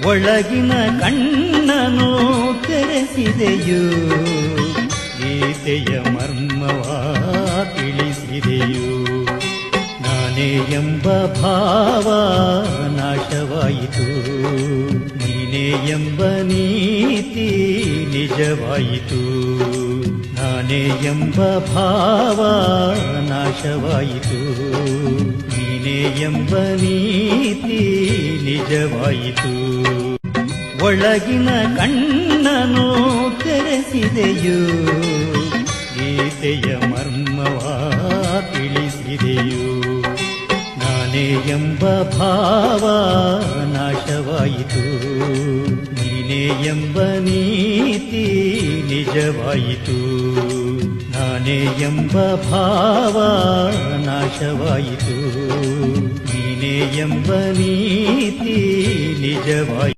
ಒಳಗಿನ ಕಣ್ಣನು ತೆರೆಸಿದೆಯೋ ಗೀತೆಯ ಮರ್ಮವ ತಿಳಿಸಿದೆಯೋ ನಾನೇ ಎಂಬ ಭಾವ ನಾಶವಾಯಿತು ನೀನೇ ಎಂಬ ನೀತಿ ನಿಜವಾಯಿತು ನಾನೇ ಎಂಬ ಭಾವ ನಾಶವಾಯಿತು ನೀನೇ ಎಂಬ ನೀತಿ ನಿಜವಾಯಿತು ಒಳಗಿನ ಕಣ್ಣನು ತೆರೆಸಿದೆಯೋ ಗೀತೆಯ ಮರ್ಮವ ತಿಳಿಸಿದೆಯೋ ನಾನೇ ಎಂಬ ಭಾವ ನಾಶವಾಯಿತು ನೀನೇ ಎಂಬ ನೀತಿ ನಿಜವಾಯಿತು ನಾನೇ ಎಂಬ ಭಾವ ನಾಶವಾಯಿತು ನೀನೇ ಎಂಬ ನೀತಿ ನಿಜವಾಯಿತು